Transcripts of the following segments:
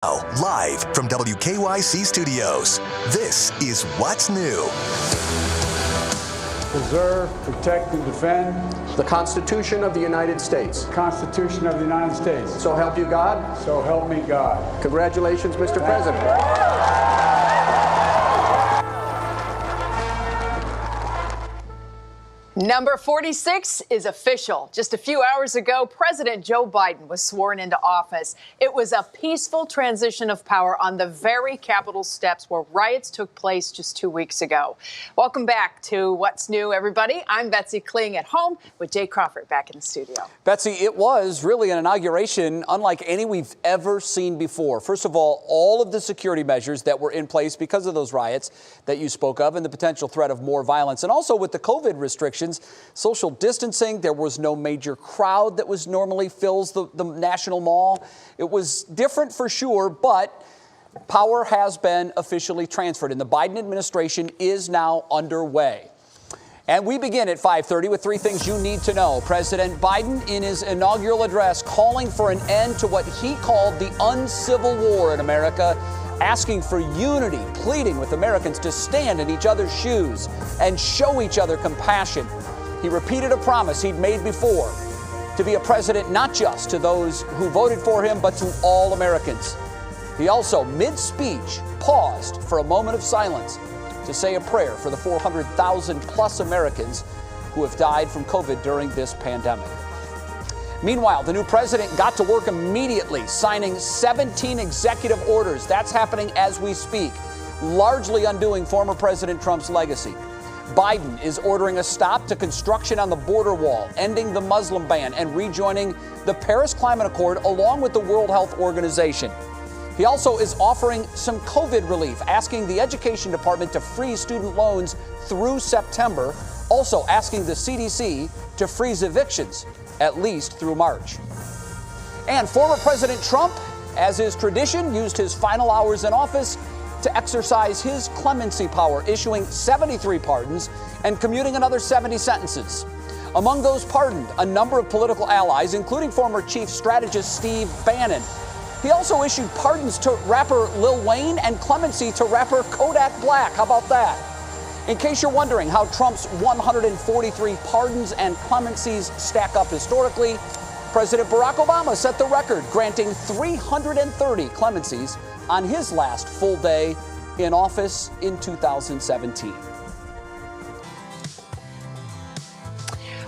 Now, live from WKYC Studios, this is What's New. Preserve, protect, and defend the Constitution of the United States. the Constitution of the United States. So help you God. So help me God. Congratulations, Mr. President. Number 46 is official. Just a few hours ago, President Joe Biden was sworn into office. It was a peaceful transition of power on the very Capitol steps where riots took place just 2 weeks ago. Welcome back to What's New, everybody. I'm Betsy Kling at home with Jay Crawford back in the studio. Betsy, it was really an inauguration unlike any we've ever seen before. First of all of the security measures that were in place because of those riots that you spoke of and the potential threat of more violence. And also with the COVID restrictions, social distancing, there was no major crowd that was normally fills the National Mall. It was different for sure, but power has been officially transferred and the Biden administration is now underway. And we begin at 5:30 with three things you need to know. President Biden in his inaugural address calling for an end to what he called the uncivil war in America, asking for unity, pleading with Americans to stand in each other's shoes and show each other compassion. He repeated a promise he'd made before, to be a president not just to those who voted for him, but to all Americans. He also, mid-speech, paused for a moment of silence to say a prayer for the 400,000 plus Americans who have died from COVID during this pandemic. Meanwhile, the new president got to work immediately, signing 17 executive orders. That's happening as we speak, largely undoing former President Trump's legacy. Biden is ordering a stop to construction on the border wall, ending the Muslim ban, and rejoining the Paris Climate Accord along with the World Health Organization. He also is offering some COVID relief, asking the Education Department to freeze student loans through September, also asking the CDC to freeze evictions at least through March. And former President Trump, as is tradition, used his final hours in office to exercise his clemency power, issuing 73 pardons and commuting another 70 sentences. Among those pardoned, a number of political allies, including former chief strategist Steve Bannon. He also issued pardons to rapper Lil Wayne and clemency to rapper Kodak Black. How about that? In case you're wondering how Trump's 143 pardons and clemencies stack up historically, President Barack Obama set the record, granting 330 clemencies on his last full day in office in 2017.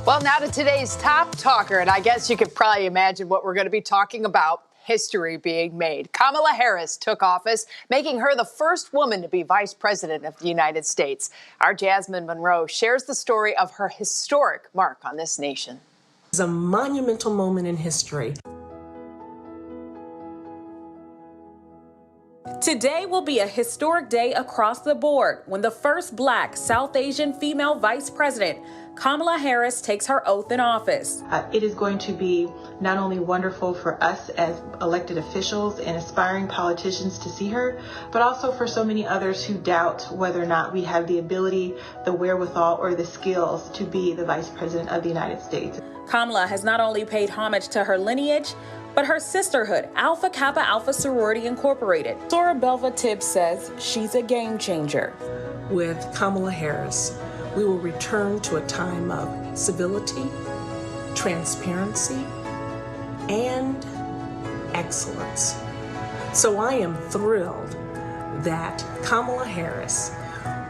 Well, now to today's top talker, and I guess you could probably imagine what we're going to be talking about. History being made. Kamala Harris took office, making her the first woman to be vice president of the United States. Our Jasmine Monroe shares the story of her historic mark on this nation. It's a monumental moment in history. Today will be a historic day across the board when the first Black South Asian female vice president, Kamala Harris, takes her oath in office. It is going to be not only wonderful for us as elected officials and aspiring politicians to see her, but also for so many others who doubt whether or not we have the ability, the wherewithal, or the skills to be the vice president of the United States. Kamala has not only paid homage to her lineage, but her sisterhood, Alpha Kappa Alpha Sorority Incorporated. Sora Belva Tibbs says she's a game changer. With Kamala Harris, we will return to a time of civility, transparency, and excellence. So I am thrilled that Kamala Harris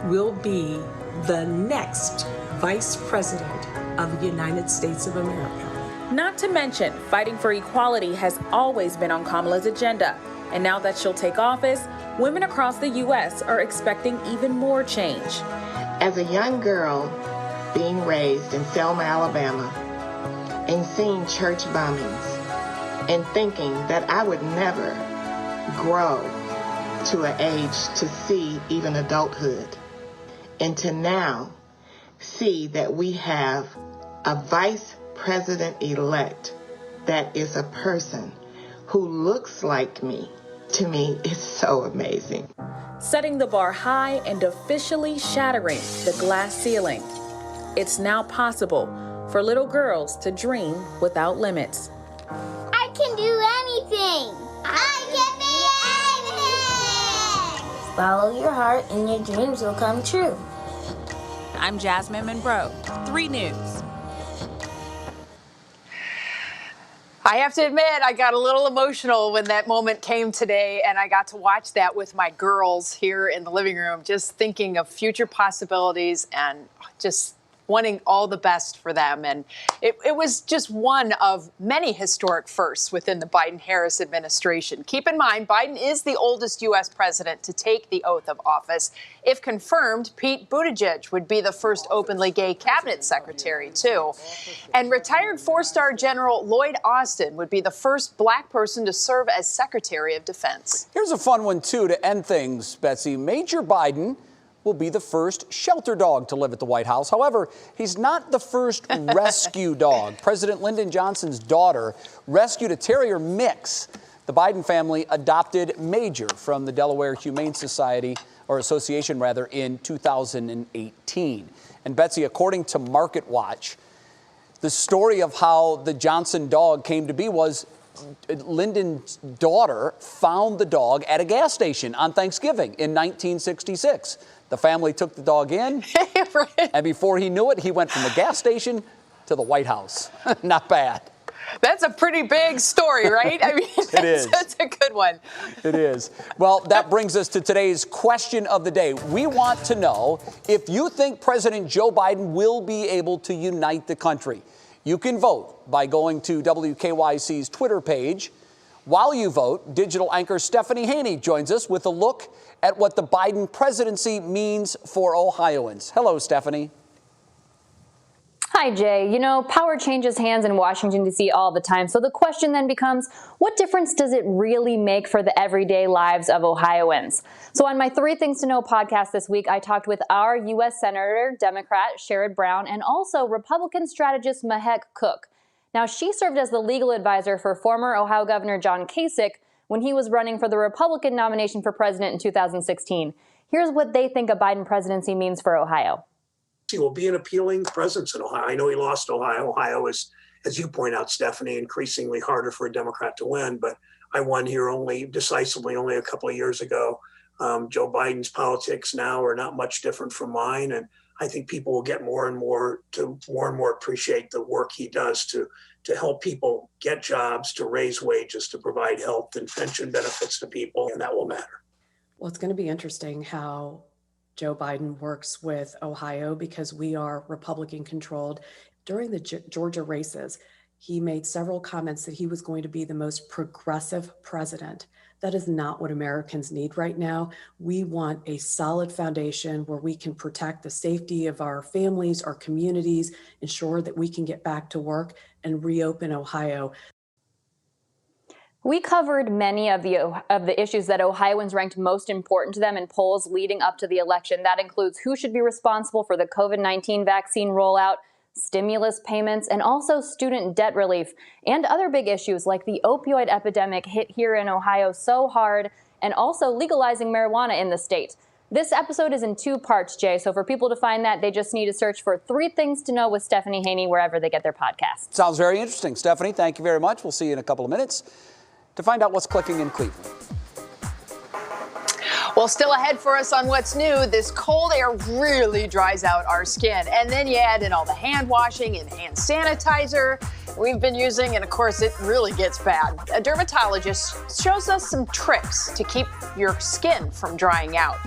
will be the next Vice President of the United States of America. Not to mention, fighting for equality has always been on Kamala's agenda. And now that she'll take office, women across the U.S. are expecting even more change. As a young girl being raised in Selma, Alabama, and seeing church bombings, and thinking that I would never grow to an age to see even adulthood, and to now see that we have a vice president-elect that is a person who looks like me, to me, is so amazing. Setting the bar high and officially shattering the glass ceiling. It's now possible for little girls to dream without limits. I can do anything. I can be Follow your heart and your dreams will come true. I'm Jasmine Monroe, 3 News. I have to admit, I got a little emotional when that moment came today, and I got to watch that with my girls here in the living room, just thinking of future possibilities and just wanting all the best for them. And it was just one of many historic firsts within the Biden-Harris administration. Keep in mind, Biden is the oldest U.S. president to take the oath of office. If confirmed, Pete Buttigieg would be the first openly gay cabinet secretary, too. And retired 4-star General Lloyd Austin would be the first black person to serve as Secretary of Defense. Here's a fun one, too, to end things, Betsy. Major Biden will be the first shelter dog to live at the White House. However, he's not the first rescue dog. President Lyndon Johnson's daughter rescued a terrier mix. The Biden family adopted Major from the Delaware Humane Society, or Association rather, in 2018. And Betsy, according to Market Watch, the story of how the Johnson dog came to be was Lyndon's daughter found the dog at a gas station on Thanksgiving in 1966. The family took the dog in, and before he knew it, he went from the gas station to the White House. Not bad. That's a pretty big story, right? I mean, it is. That's a good one. It is. Well, that brings us to today's question of the day. We want to know if you think President Joe Biden will be able to unite the country. You can vote by going to WKYC's Twitter page. While you vote, digital anchor Stephanie Haney joins us with a look at what the Biden presidency means for Ohioans. Hello, Stephanie. Hi, Jay. You know, power changes hands in Washington, D.C. all the time. So the question then becomes, what difference does it really make for the everyday lives of Ohioans? So on my 3 Things to Know podcast this week, I talked with our U.S. Senator, Democrat Sherrod Brown, and also Republican strategist Mahek Cook. Now, she served as the legal advisor for former Ohio Governor John Kasich when he was running for the Republican nomination for president in 2016. Here's what they think a Biden presidency means for Ohio. He will be an appealing presence in Ohio. I know he lost Ohio. Ohio is, as you point out, Stephanie, increasingly harder for a Democrat to win, but I won here decisively only a couple of years ago. Joe Biden's politics now are not much different from mine, and I think people will get more and more appreciate the work he does to help people get jobs, to raise wages, to provide health and pension benefits to people, and that will matter. Well, it's going to be interesting how Joe Biden works with Ohio because we are Republican controlled. During the Georgia races, he made several comments that he was going to be the most progressive president. That is not what Americans need right now. We want a solid foundation where we can protect the safety of our families, our communities, ensure that we can get back to work and reopen Ohio. We covered many of the issues that Ohioans ranked most important to them in polls leading up to the election. That includes who should be responsible for the COVID-19 vaccine rollout, stimulus payments, and also student debt relief, and other big issues like the opioid epidemic hit here in Ohio so hard, and also legalizing marijuana in the state. This episode is in 2 parts, Jay, so for people to find that, they just need to search for 3 Things to Know with Stephanie Haney wherever they get their podcasts. Sounds very interesting. Stephanie, thank you very much. We'll see you in a couple of minutes to find out what's clicking in Cleveland. Well, still ahead for us on what's new, this cold air really dries out our skin. And then you add in all the hand washing and hand sanitizer we've been using, and of course, it really gets bad. A dermatologist shows us some tricks to keep your skin from drying out.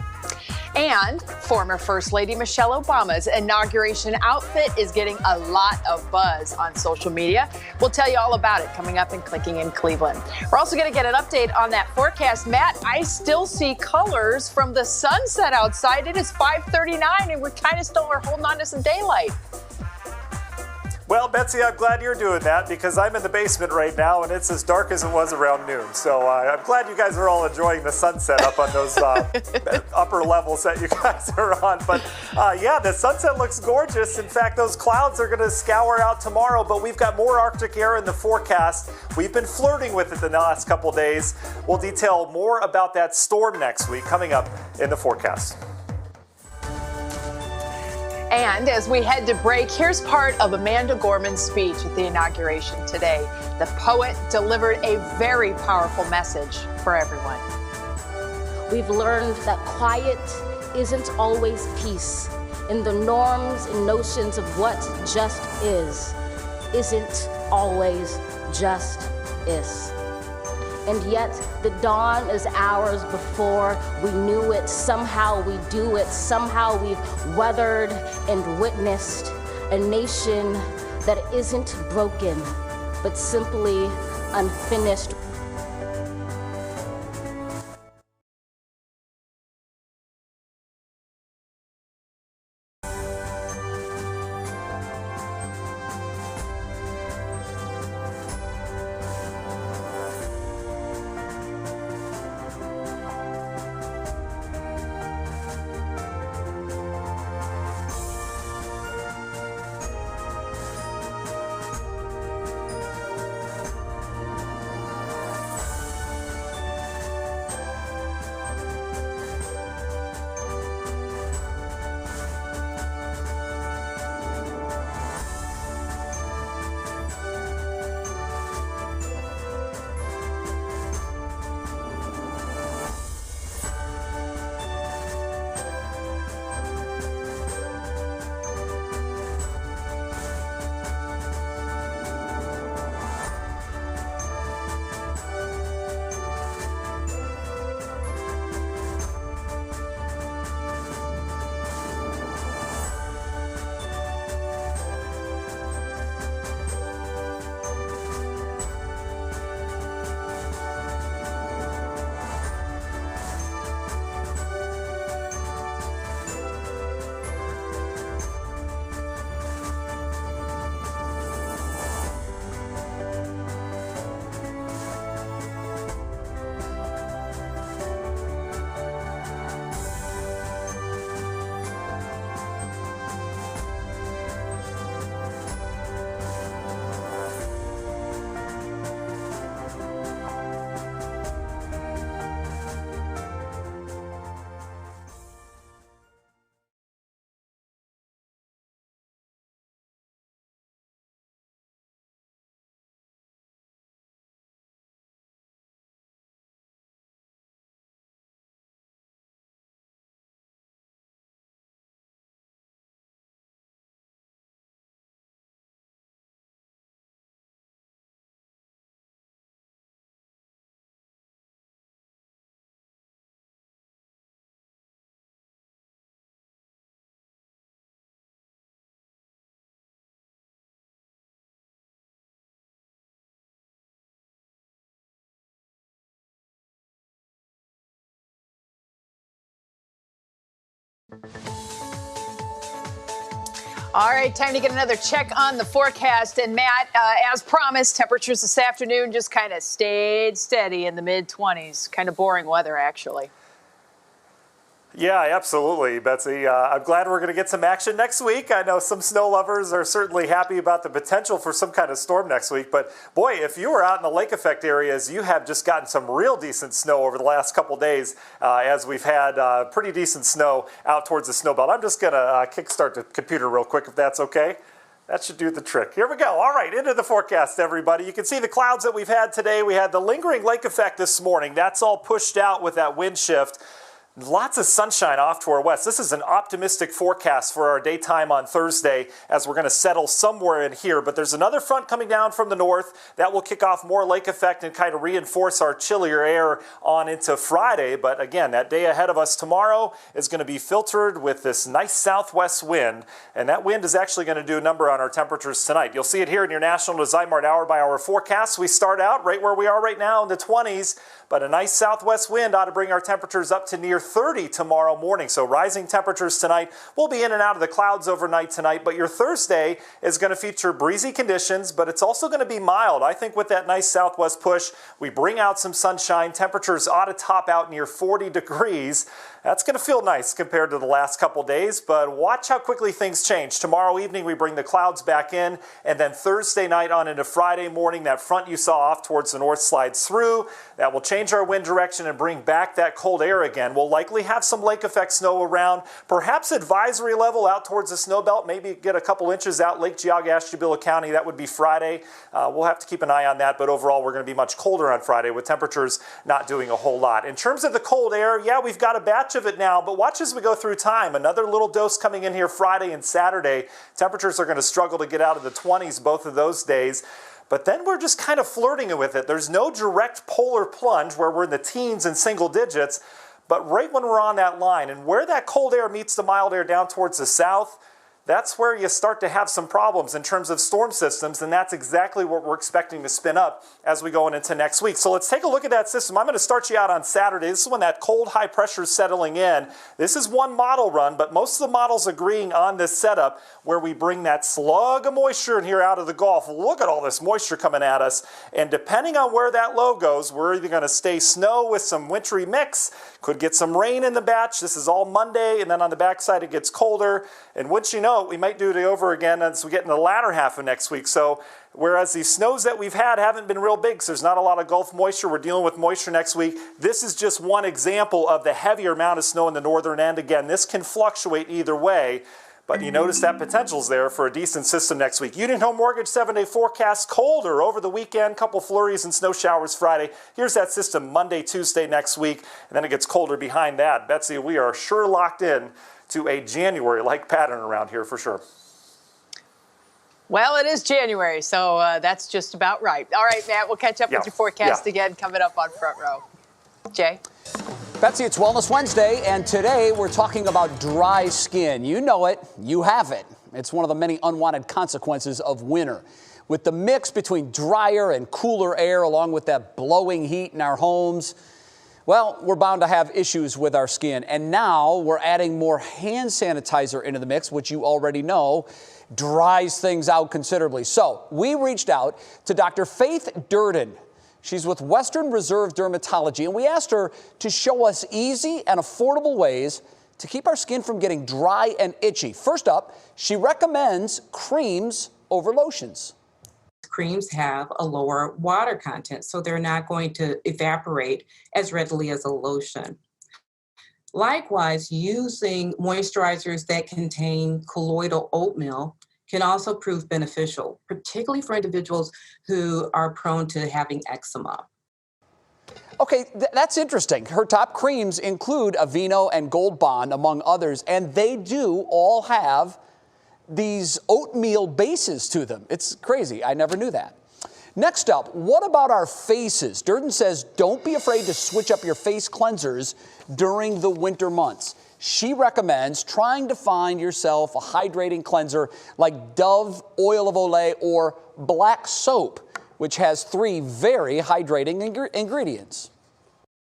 And former First Lady Michelle Obama's inauguration outfit is getting a lot of buzz on social media. We'll tell you all about it coming up in Clicking in Cleveland. We're also going to get an update on that forecast. Matt, I still see colors from the sunset outside. It is 5:39 and we kind of still are holding on to some daylight. Well, Betsy, I'm glad you're doing that because I'm in the basement right now and it's as dark as it was around noon. So I'm glad you guys are all enjoying the sunset up on those upper levels that you guys are on. But yeah, the sunset looks gorgeous. In fact, those clouds are going to scour out tomorrow, but we've got more Arctic air in the forecast. We've been flirting with it the last couple days. We'll detail more about that storm next week coming up in the forecast. And as we head to break, here's part of Amanda Gorman's speech at the inauguration today. The poet delivered a very powerful message for everyone. We've learned that quiet isn't always peace, and the norms and notions of what just isn't always just is. And yet the dawn is ours before we knew it. Somehow we do it. Somehow we've weathered and witnessed a nation that isn't broken, but simply unfinished. All right, time to get another check on the forecast. And Matt, as promised, temperatures this afternoon just kind of stayed steady in the mid-20s. Kind of boring weather, actually. Yeah, absolutely, Betsy. I'm glad we're going to get some action next week. I know some snow lovers are certainly happy about the potential for some kind of storm next week. But boy, if you were out in the lake effect areas, you have just gotten some real decent snow over the last couple days as we've had pretty decent snow out towards the snow belt. I'm just going to kickstart the computer real quick, if that's okay. That should do the trick. Here we go. All right, into the forecast, everybody. You can see the clouds that we've had today. We had the lingering lake effect this morning. That's all pushed out with that wind shift. Lots of sunshine off to our west. This is an optimistic forecast for our daytime on Thursday as we're going to settle somewhere in here. But there's another front coming down from the north that will kick off more lake effect and kind of reinforce our chillier air on into Friday. But again, that day ahead of us tomorrow is going to be filtered with this nice southwest wind. And that wind is actually going to do a number on our temperatures tonight. You'll see it here in your National Designmart hour-by-hour forecast. We start out right where we are right now in the 20s. But a nice southwest wind ought to bring our temperatures up to near 30 tomorrow morning. So rising temperatures tonight. We'll be in and out of the clouds overnight tonight. But your Thursday is going to feature breezy conditions, but it's also going to be mild. I think with that nice southwest push, we bring out some sunshine. Temperatures ought to top out near 40 degrees. That's going to feel nice compared to the last couple days, but watch how quickly things change. Tomorrow evening, we bring the clouds back in, and then Thursday night on into Friday morning, that front you saw off towards the north slides through. That will change our wind direction and bring back that cold air again. We'll likely have some lake effect snow around, perhaps advisory level out towards the snow belt, maybe get a couple inches out Lake Geauga, Ashtabula County. That would be Friday. We'll have to keep an eye on that, but overall we're going to be much colder on Friday with temperatures not doing a whole lot. In terms of the cold air, yeah, we've got a batch of it now, but watch as we go through time. Another little dose coming in here Friday and Saturday. Temperatures are going to struggle to get out of the 20s both of those days. But then we're just kind of flirting with it. There's no direct polar plunge where we're in the teens and single digits, but right when we're on that line and where that cold air meets the mild air down towards the south, that's where you start to have some problems in terms of storm systems, and that's exactly what we're expecting to spin up as we go into next week. So let's take a look at that system. I'm going to start you out on Saturday. This is when that cold high pressure is settling in. This is one model run, but most of the models agreeing on this setup where we bring that slug of moisture in here out of the Gulf. Look at all this moisture coming at us, and depending on where that low goes, we're either going to stay snow with some wintry mix, could get some rain in the batch. This is all Monday, and then on the backside it gets colder, and once you know, we might do it over again as we get in the latter half of next week. So whereas these snows that we've had haven't been real big, so there's not a lot of Gulf moisture, we're dealing with moisture next week. This is just one example of the heavier amount of snow in the northern end. Again, this can fluctuate either way, but you notice that potential's there for a decent system next week. Union Home Mortgage 7-day forecast, colder over the weekend, couple flurries and snow showers Friday. Here's that system Monday, Tuesday next week, and then it gets colder behind that. Betsy, we are sure locked in to a January-like pattern around here for sure. Well, it is January, so that's just about right. All right, Matt, we'll catch up with your forecast again coming up on Front Row. Jay? Betsy, it's Wellness Wednesday, and today we're talking about dry skin. You know it. You have it. It's one of the many unwanted consequences of winter. With the mix between drier and cooler air, along with that blowing heat in our homes, well, we're bound to have issues with our skin. And now we're adding more hand sanitizer into the mix, which you already know dries things out considerably. So we reached out to Dr. Faith Durden. She's with Western Reserve Dermatology, and we asked her to show us easy and affordable ways to keep our skin from getting dry and itchy. First up, she recommends creams over lotions. Creams have a lower water content, so they're not going to evaporate as readily as a lotion. Likewise, using moisturizers that contain colloidal oatmeal can also prove beneficial, particularly for individuals who are prone to having eczema. Okay, that's interesting. Her top creams include Aveeno and Gold Bond, among others, and they do all have these oatmeal bases to them. It's crazy. I never knew that. Next up, what about our faces? Durden says don't be afraid to switch up your face cleansers during the winter months. She recommends trying to find yourself a hydrating cleanser like Dove Oil of Olay or black soap, which has 3 very hydrating ingredients.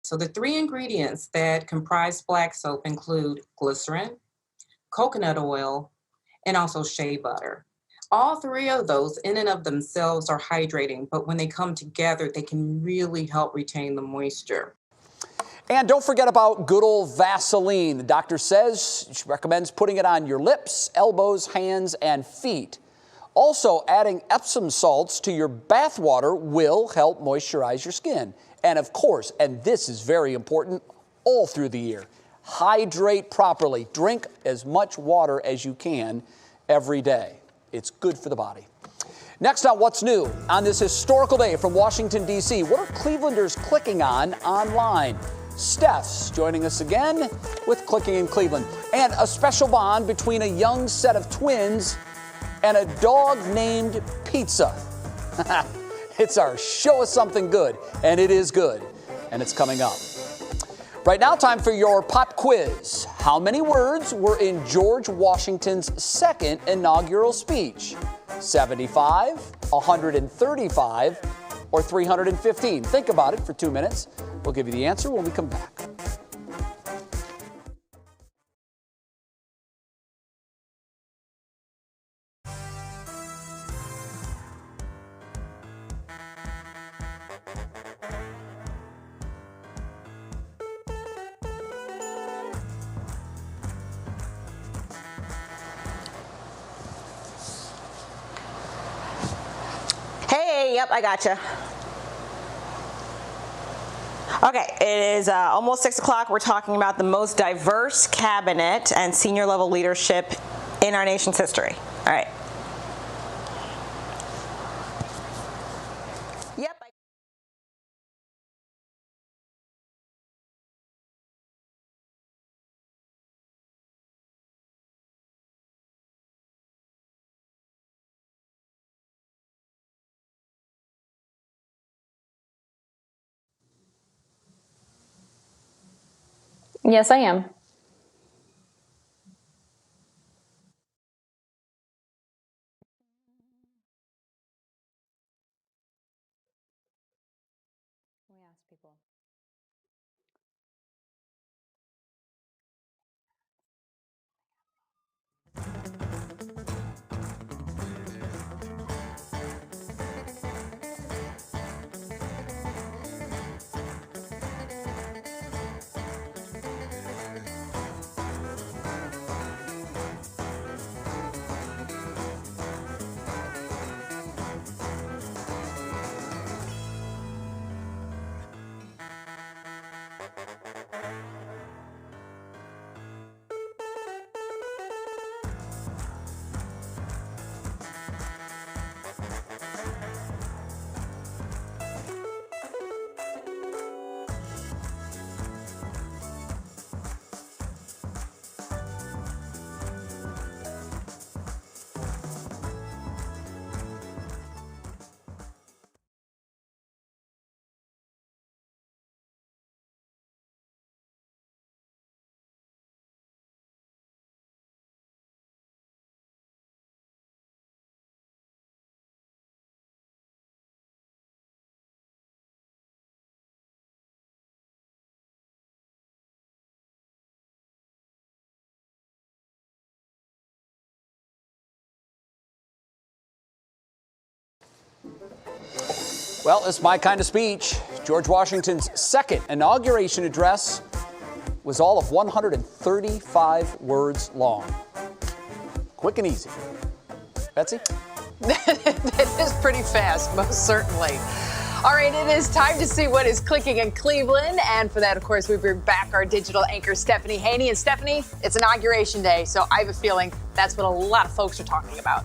So the 3 ingredients that comprise black soap include glycerin, coconut oil, and also shea butter. All 3 of those in and of themselves are hydrating, but when they come together, they can really help retain the moisture. And don't forget about good old Vaseline. The doctor says she recommends putting it on your lips, elbows, hands, and feet. Also, adding Epsom salts to your bath water will help moisturize your skin. And of course, and this is very important, all through the year, hydrate properly. Drink as much water as you can every day. It's good for the body. Next on What's New, on this historical day from Washington, D.C., what are Clevelanders clicking on online? Steph's joining us again with Clicking in Cleveland. And a special bond between a young set of twins and a dog named Pizza. It's our Show Us Something Good, and it is good, and it's coming up. Right now, time for your pop quiz. How many words were in George Washington's second inaugural speech? 75, 135, or 315? Think about it for 2 minutes. We'll give you the answer when we come back. Hey, yep, I gotcha. Okay, it is almost 6 o'clock. We're talking about the most diverse cabinet and senior level leadership in our nation's history. All right. Yep. Yes, I am. We ask people. Well, it's my kind of speech. George Washington's second inauguration address was all of 135 words long. Quick and easy. Betsy? It is pretty fast, most certainly. All right, it is time to see what is clicking in Cleveland. And for that, of course, we bring back our digital anchor, Stephanie Haney. And Stephanie, it's Inauguration Day, so I have a feeling that's what a lot of folks are talking about.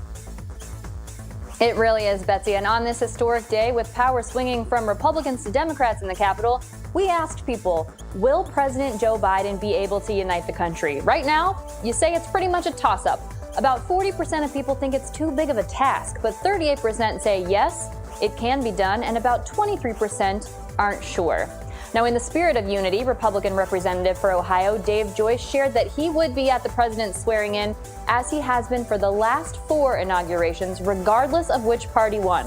It really is, Betsy. And on this historic day, with power swinging from Republicans to Democrats in the Capitol, we asked people, will President Joe Biden be able to unite the country? Right now, you say it's pretty much a toss-up. About 40% of people think it's too big of a task, but 38% say yes, it can be done, and about 23% aren't sure. Now, in the spirit of unity, Republican Representative for Ohio, Dave Joyce, shared that he would be at the president's swearing in, as he has been for the last 4 inaugurations, regardless of which party won.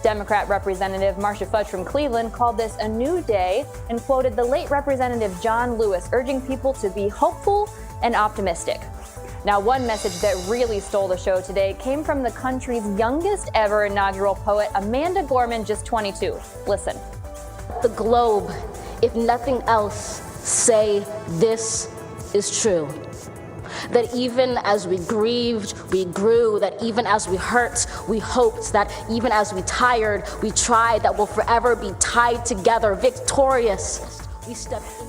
Democrat Representative Marcia Fudge from Cleveland called this a new day and quoted the late Representative John Lewis, urging people to be hopeful and optimistic. Now, one message that really stole the show today came from the country's youngest ever inaugural poet, Amanda Gorman, just 22. Listen. The globe, if nothing else, say this is true. That even as we grieved, we grew. That even as we hurt, we hoped. That even as we tired, we tried. That we'll forever be tied together, victorious.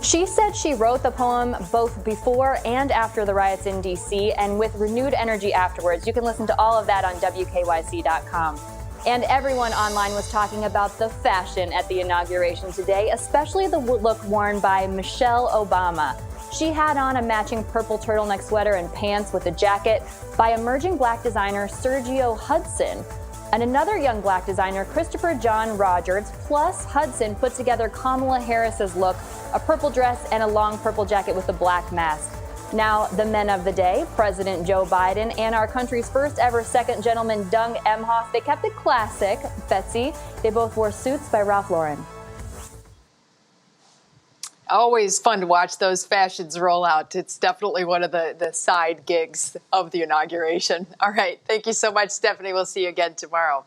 She said she wrote the poem both before and after the riots in D.C. and with renewed energy afterwards. You can listen to all of that on WKYC.com. And everyone online was talking about the fashion at the inauguration today, especially the look worn by Michelle Obama. She had on a matching purple turtleneck sweater and pants with a jacket by emerging black designer Sergio Hudson. And another young black designer, Christopher John Rogers, plus Hudson put together Kamala Harris's look, a purple dress and a long purple jacket with a black mask. Now, the men of the day, President Joe Biden and our country's first ever second gentleman, Doug Emhoff, they kept it classic. Betsy, they both wore suits by Ralph Lauren. Always fun to watch those fashions roll out. It's definitely one of the side gigs of the inauguration. All right. Thank you so much, Stephanie. We'll see you again tomorrow.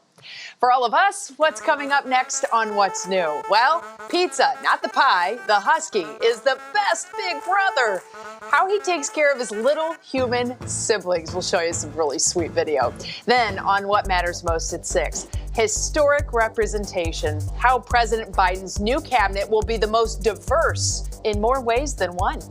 For all of us, what's coming up next on What's New? Well, pizza, not the pie. The husky is the best big brother. How he takes care of his little human siblings. We'll show you some really sweet video. Then on What Matters Most at 6, historic representation. How President Biden's new cabinet will be the most diverse in more ways than one.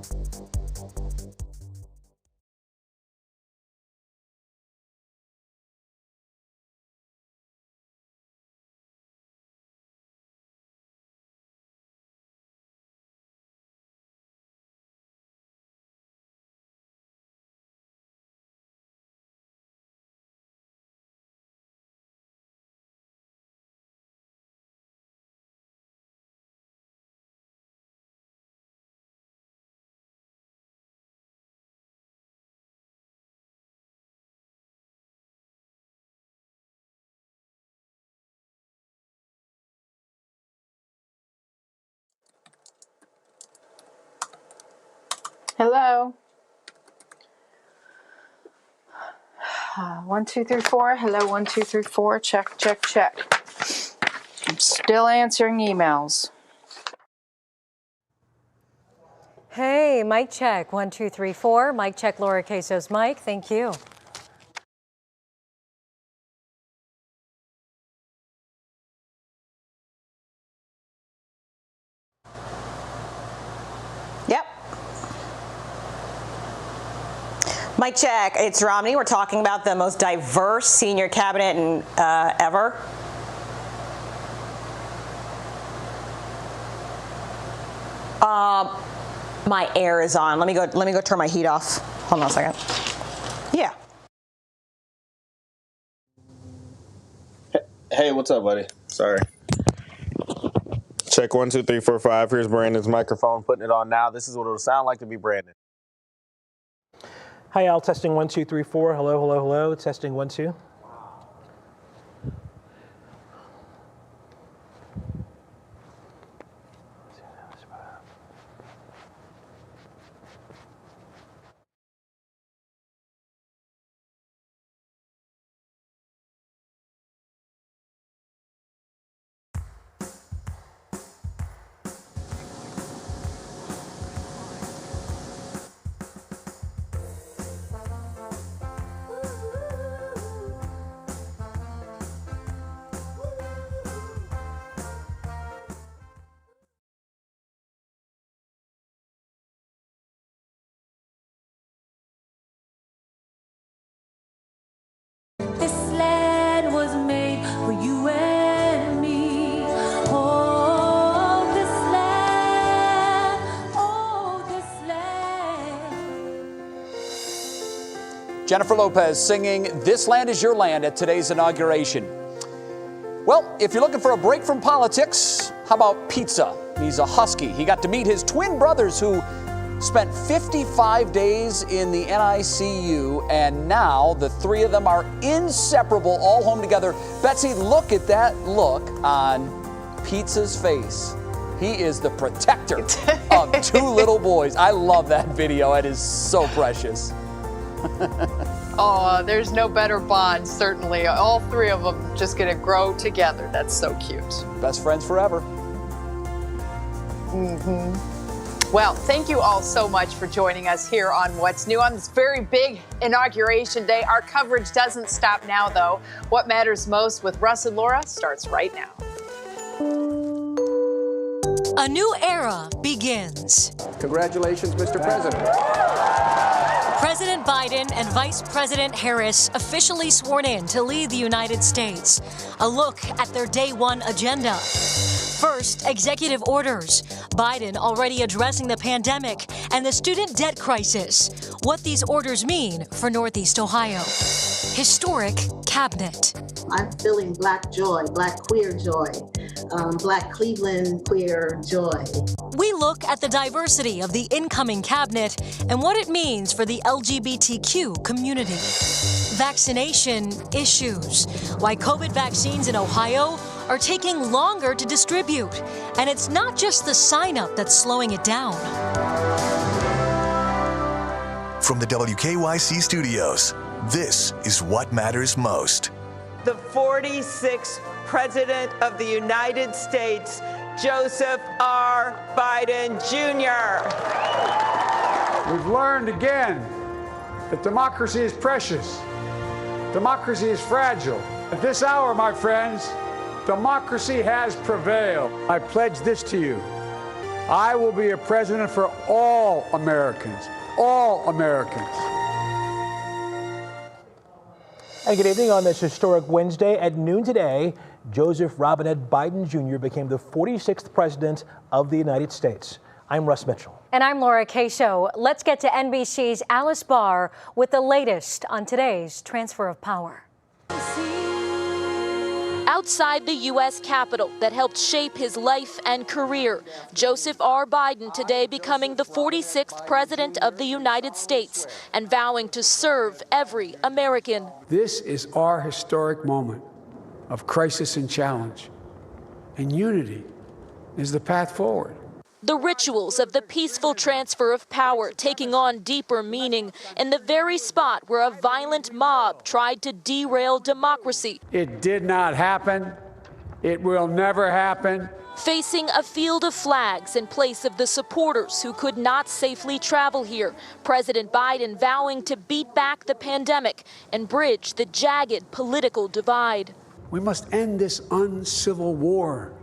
Hello. 1, 2, 3, 4. Hello, 1, 2, 3, 4. Check, check, check. I'm still answering emails. Hey, mic check. 1, 2, 3, 4. Mic check, Laura Queso's mic. Thank you. Yep. Mic check. It's Romney. We're talking about the most diverse senior cabinet ever. My air is on. Let me go turn my heat off. Hold on a second. Yeah. Hey, what's up, buddy? Sorry. Check 1, 2, 3, 4, 5. Here's Brandon's microphone. Putting it on now. This is what it'll sound like to be Brandon. Hi, all. Testing 1, 2, 3, 4. Hello, hello, hello. Testing 1, 2. This land was made for you and me. Oh, this land, oh, this land. Jennifer Lopez singing This Land Is Your Land at today's inauguration. Well, if you're looking for a break from politics, how about pizza? He's a husky. He got to meet his twin brothers who spent 55 days in the NICU, and now the three of them are inseparable, all home together. Betsy, look at that look on Pizza's face. He is the protector of two little boys. I love that video. It is so precious. Oh, there's no better bond, certainly. All three of them just going to grow together. That's so cute. Best friends forever. Well, thank you all so much for joining us here on What's New on this very big inauguration day. Our coverage doesn't stop now, though. What Matters Most with Russ and Laura starts right now. A new era begins. Congratulations, Mr. President. President Biden and Vice President Harris officially sworn in to lead the United States. A look at their day one agenda. First, executive orders. Biden already addressing the pandemic and the student debt crisis. What these orders mean for Northeast Ohio. Historic cabinet. I'm feeling Black joy, Black queer joy, Black Cleveland queer joy. We look at the diversity of the incoming cabinet and what it means for the LGBTQ community. Vaccination issues. Why COVID vaccines in Ohio are taking longer to distribute. And it's not just the sign-up that's slowing it down. From the WKYC studios, this is What Matters Most. the 46th President of the United States, Joseph R. Biden, Jr. We've learned again that democracy is precious. Democracy is fragile. At this hour, my friends, democracy has prevailed. I pledge this to you. I will be a president for all Americans. All Americans. And good evening on this historic Wednesday at noon today. Joseph Robinette Biden Jr. became the 46th President of the United States. I'm Russ Mitchell. And I'm Laura Caso. Let's get to NBC's Alice Barr with the latest on today's transfer of power. Outside the U.S. Capitol that helped shape his life and career, Joseph R. Biden today becoming the 46th President of the United States and vowing to serve every American. This is our historic moment of crisis and challenge, and unity is the path forward. The rituals of the peaceful transfer of power taking on deeper meaning in the very spot where a violent mob tried to derail democracy. It did not happen. It will never happen. Facing a field of flags in place of the supporters who could not safely travel here, President Biden vowing to beat back the pandemic and bridge the jagged political divide. We must end this uncivil war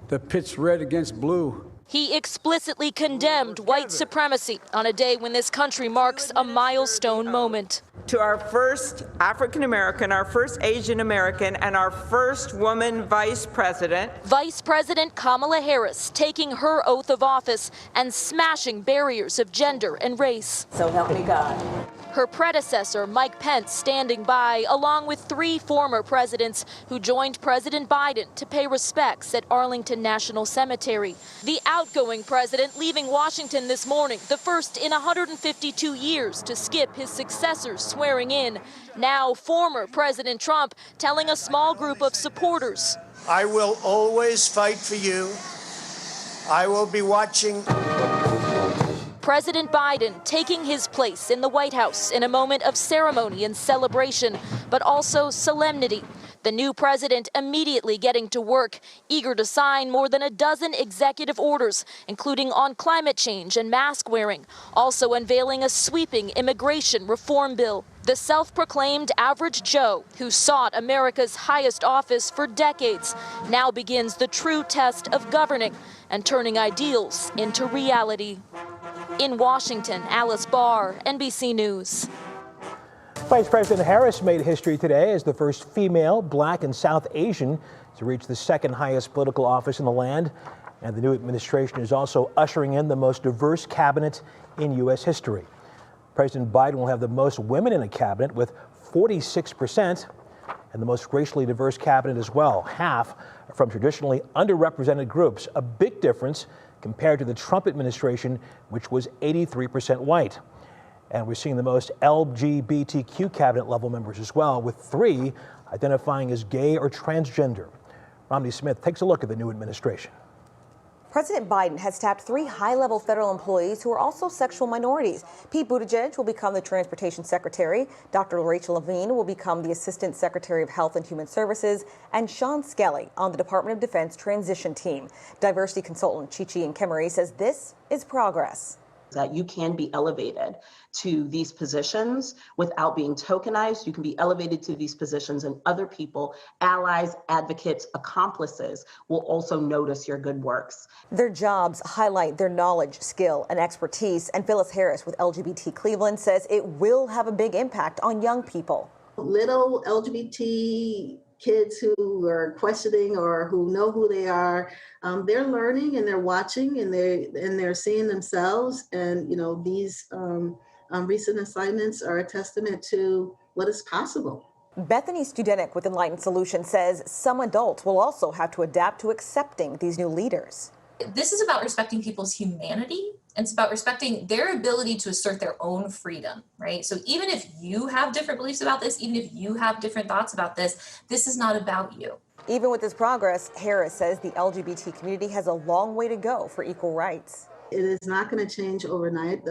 that pits red against blue. He explicitly condemned white supremacy on a day when this country marks a milestone moment. To our first African American, our first Asian American, and our first woman vice president. Vice President Kamala Harris taking her oath of office and smashing barriers of gender and race. So help me God. Her predecessor, Mike Pence, standing by, along with 3 former presidents who joined President Biden to pay respects at Arlington National Cemetery. The outgoing president leaving Washington this morning, the first in 152 years to skip his successor's swearing in. Now, former President Trump telling a small group of supporters, I will always fight for you. I will be watching. President Biden taking his place in the White House in a moment of ceremony and celebration, but also solemnity. The new president immediately getting to work, eager to sign more than a dozen executive orders, including on climate change and mask wearing, also unveiling a sweeping immigration reform bill. The self-proclaimed average Joe, who sought America's highest office for decades, now begins the true test of governing and turning ideals into reality. In Washington, Alice Barr, NBC News. Vice President Harris made history today as the first female, Black, and South Asian to reach the second highest political office in the land. And the new administration is also ushering in the most diverse cabinet in U.S. history. President Biden will have the most women in a cabinet with 46%, and the most racially diverse cabinet as well, half from traditionally underrepresented groups, a big difference compared to the Trump administration, which was 83% white. And we're seeing the most LGBTQ cabinet level members as well, with 3 identifying as gay or transgender. Romney Smith takes a look at the new administration. President Biden has tapped 3 high-level federal employees who are also sexual minorities. Pete Buttigieg will become the Transportation Secretary. Dr. Rachel Levine will become the Assistant Secretary of Health and Human Services. And Sean Skelly on the Department of Defense transition team. Diversity consultant Chichi Nkemere says this is progress. That you can be elevated to these positions without being tokenized. You can be elevated to these positions and other people, allies, advocates, accomplices, will also notice your good works. Their jobs highlight their knowledge, skill, and expertise. And Phyllis Harris with LGBT Cleveland says it will have a big impact on young people. Little LGBT kids who are questioning or who know who they are, they're learning and they're watching and they're seeing themselves. And these recent assignments are a testament to what is possible. Bethany Studenik with Enlightened Solutions says some adults will also have to adapt to accepting these new leaders. This is about respecting people's humanity. And it's about respecting their ability to assert their own freedom, right? So even if you have different beliefs about this, even if you have different thoughts about this, this is not about you. Even with this progress, Harris says the LGBT community has a long way to go for equal rights. It is not going to change overnight.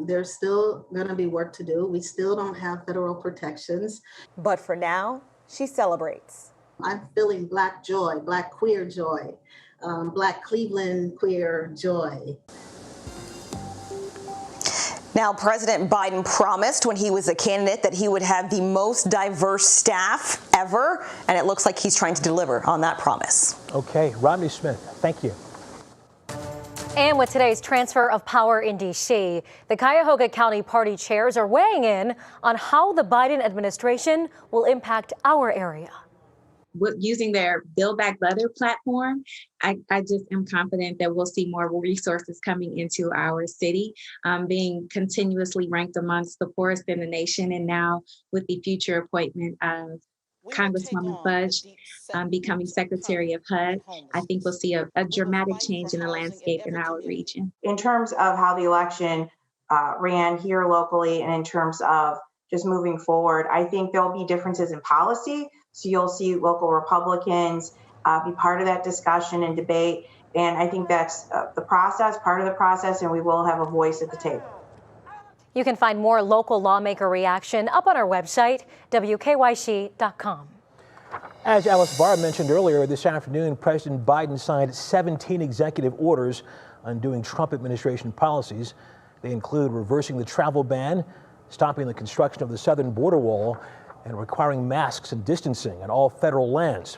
There's still going to be work to do. We still don't have federal protections. But for now, she celebrates. I'm feeling Black joy, Black queer joy, Black Cleveland queer joy. Now, President Biden promised when he was a candidate that he would have the most diverse staff ever, and it looks like he's trying to deliver on that promise. Okay, Rodney Smith, thank you. And with today's transfer of power in D.C., the Cuyahoga County Party chairs are weighing in on how the Biden administration will impact our area. Using their Build Back Better platform, I just am confident that we'll see more resources coming into our city, being continuously ranked amongst the poorest in the nation. And now with the future appointment of Congresswoman Fudge becoming Secretary of HUD, I think we'll see a dramatic change in the landscape in our region. In terms of how the election ran here locally and in terms of just moving forward, I think there'll be differences in policy. So you'll see local Republicans be part of that discussion and debate. And I think that's the process, part of the process, and we will have a voice at the table. You can find more local lawmaker reaction up on our website, WKYC.com. As Alice Barr mentioned earlier, this afternoon, President Biden signed 17 executive orders undoing Trump administration policies. They include reversing the travel ban, stopping the construction of the southern border wall, and requiring masks and distancing on all federal lands.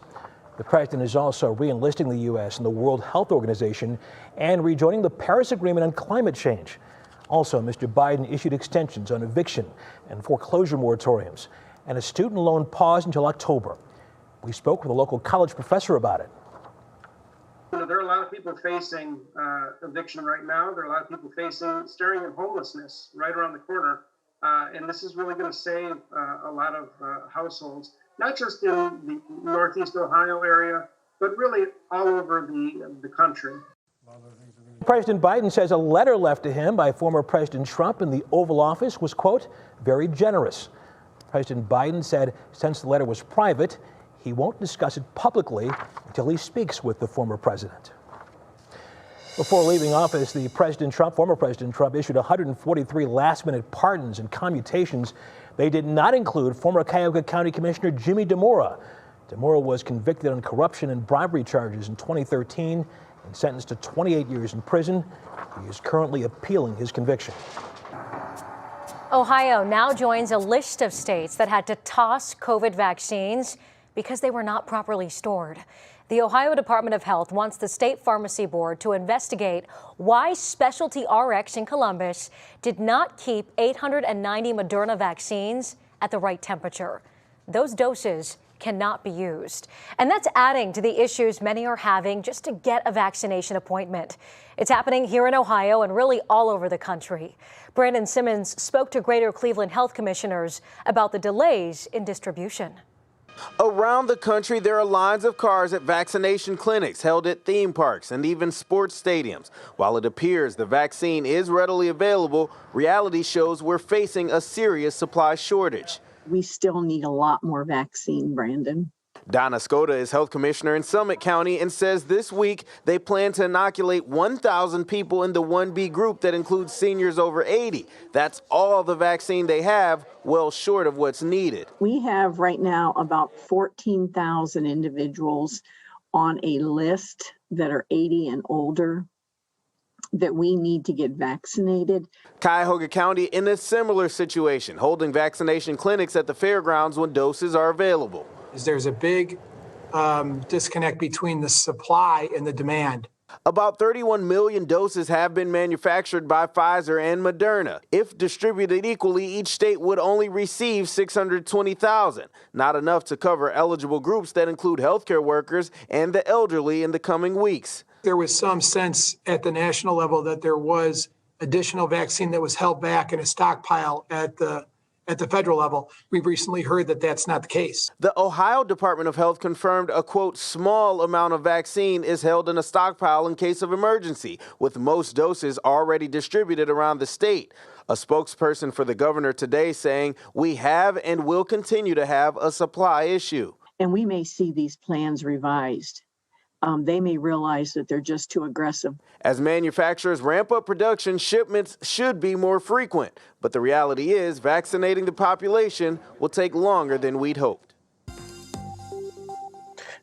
The president is also re-enlisting the U.S. in the World Health Organization and rejoining the Paris Agreement on climate change. Also, Mr. Biden issued extensions on eviction and foreclosure moratoriums and a student loan pause until October. We spoke with a local college professor about it. There are a lot of people facing eviction right now. There are a lot of people facing staring at homelessness right around the corner. And this is really going to save a lot of households, not just in the Northeast Ohio area, but really all over the country. President Biden says a letter left to him by former President Trump in the Oval Office was, quote, very generous. President Biden said since the letter was private, he won't discuss it publicly until he speaks with the former president. Before leaving office, former President Trump issued 143 last-minute pardons and commutations. They did not include former Cuyahoga County Commissioner Jimmy DeMora. DeMora was convicted on corruption and bribery charges in 2013 and sentenced to 28 years in prison. He is currently appealing his conviction. Ohio now joins a list of states that had to toss COVID vaccines because they were not properly stored. The Ohio Department of Health wants the State Pharmacy Board to investigate why Specialty RX in Columbus did not keep 890 Moderna vaccines at the right temperature. Those doses cannot be used. And that's adding to the issues many are having just to get a vaccination appointment. It's happening here in Ohio and really all over the country. Brandon Simmons spoke to Greater Cleveland Health Commissioners about the delays in distribution. Around the country, there are lines of cars at vaccination clinics held at theme parks and even sports stadiums. While it appears the vaccine is readily available, reality shows we're facing a serious supply shortage. We still need a lot more vaccine, Brandon. Donna Skoda is health commissioner in Summit County and says this week they plan to inoculate 1,000 people in the 1B group that includes seniors over 80. That's all the vaccine they have, well short of what's needed. We have right now about 14,000 individuals on a list that are 80 and older that we need to get vaccinated. Cuyahoga County in a similar situation, holding vaccination clinics at the fairgrounds when doses are available. There's a big disconnect between the supply and the demand. About 31 million doses have been manufactured by Pfizer and Moderna. If distributed equally, each state would only receive 620,000, not enough to cover eligible groups that include healthcare workers and the elderly in the coming weeks. There was some sense at the national level that there was additional vaccine that was held back in a stockpile at the federal level. We've recently heard that that's not the case. The Ohio Department of Health confirmed a, quote, small amount of vaccine is held in a stockpile in case of emergency, with most doses already distributed around the state. A spokesperson for the governor today saying we have and will continue to have a supply issue. And we may see these plans revised. They may realize that they're just too aggressive. As manufacturers ramp up production, shipments should be more frequent. But the reality is vaccinating the population will take longer than we'd hoped.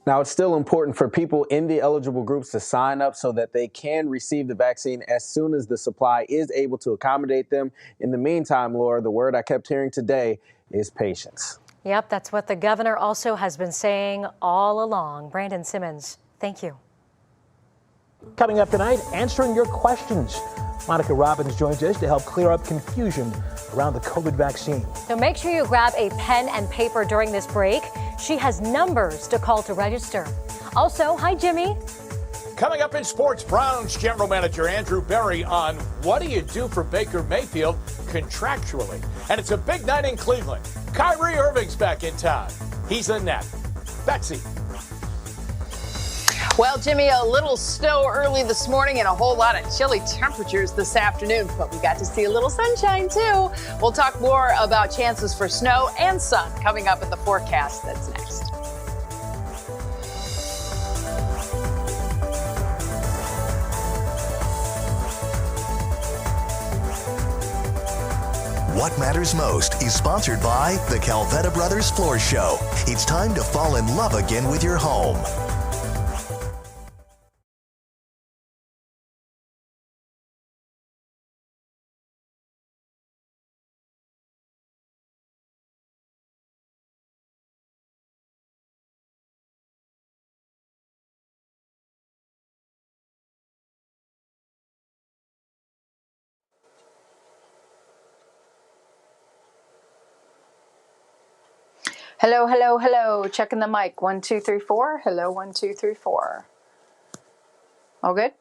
Now, it's still important for people in the eligible groups to sign up so that they can receive the vaccine as soon as the supply is able to accommodate them. In the meantime, Laura, the word I kept hearing today is patience. Yep, that's what the governor also has been saying all along. Brandon Simmons, thank you. Coming up tonight, answering your questions. Monica Robbins joins us to help clear up confusion around the COVID vaccine. So make sure you grab a pen and paper during this break. She has numbers to call to register. Also, hi, Jimmy. Coming up in sports, Browns general manager Andrew Berry on what do you do for Baker Mayfield contractually. And it's a big night in Cleveland. Kyrie Irving's back in town. He's a net. Betsy. Well, Jimmy, a little snow early this morning and a whole lot of chilly temperatures this afternoon, but we got to see a little sunshine too. We'll talk more about chances for snow and sun coming up in the forecast. That's next. What Matters Most is sponsored by the Calvetta Brothers Floor Show. It's time to fall in love again with your home. Hello, hello, hello. Checking the mic. 1, 2, 3, 4. Hello, 1, 2, 3, 4. All good?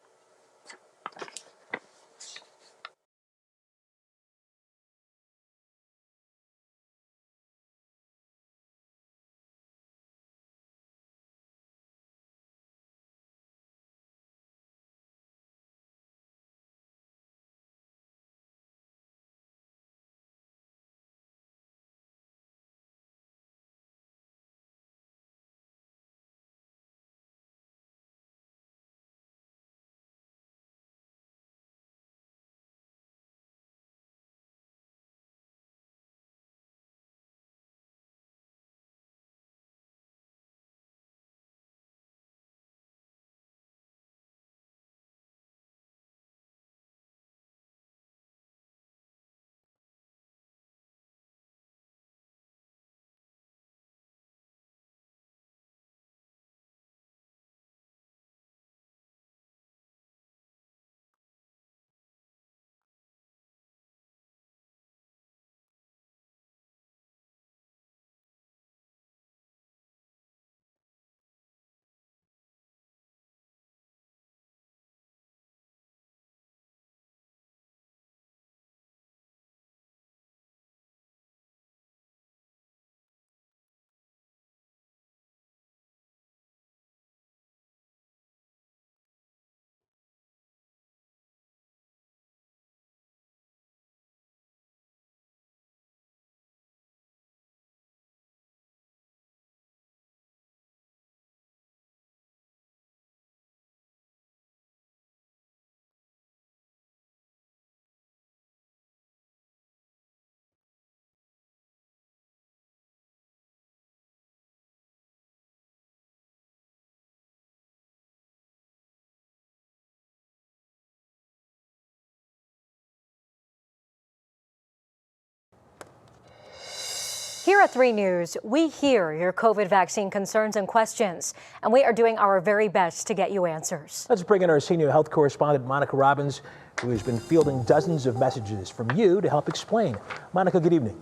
Here at 3 News, we hear your COVID vaccine concerns and questions, and we are doing our very best to get you answers. Let's bring in our senior health correspondent, Monica Robbins, who has been fielding dozens of messages from you to help explain. Monica, good evening.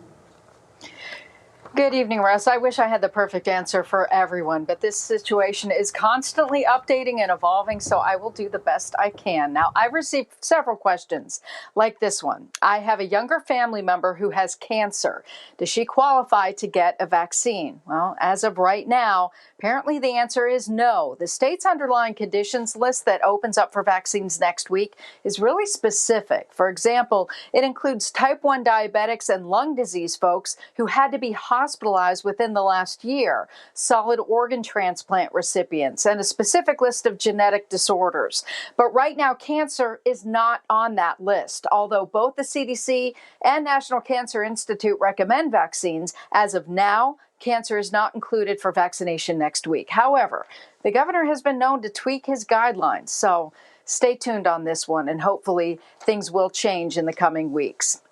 Good evening, Russ. I wish I had the perfect answer for everyone, but this situation is constantly updating and evolving, so I will do the best I can. Now, I've received several questions like this one. I have a younger family member who has cancer. Does she qualify to get a vaccine? Well, as of right now, apparently the answer is no. The state's underlying conditions list that opens up for vaccines next week is really specific. For example, it includes type 1 diabetics and lung disease folks who had to be hospitalized hospitalized within the last year, solid organ transplant recipients, and a specific list of genetic disorders. But right now, cancer is not on that list, although both the CDC and National Cancer Institute recommend vaccines. As of now, cancer is not included for vaccination next week. However, the governor has been known to tweak his guidelines, so stay tuned on this one, and hopefully things will change in the coming weeks.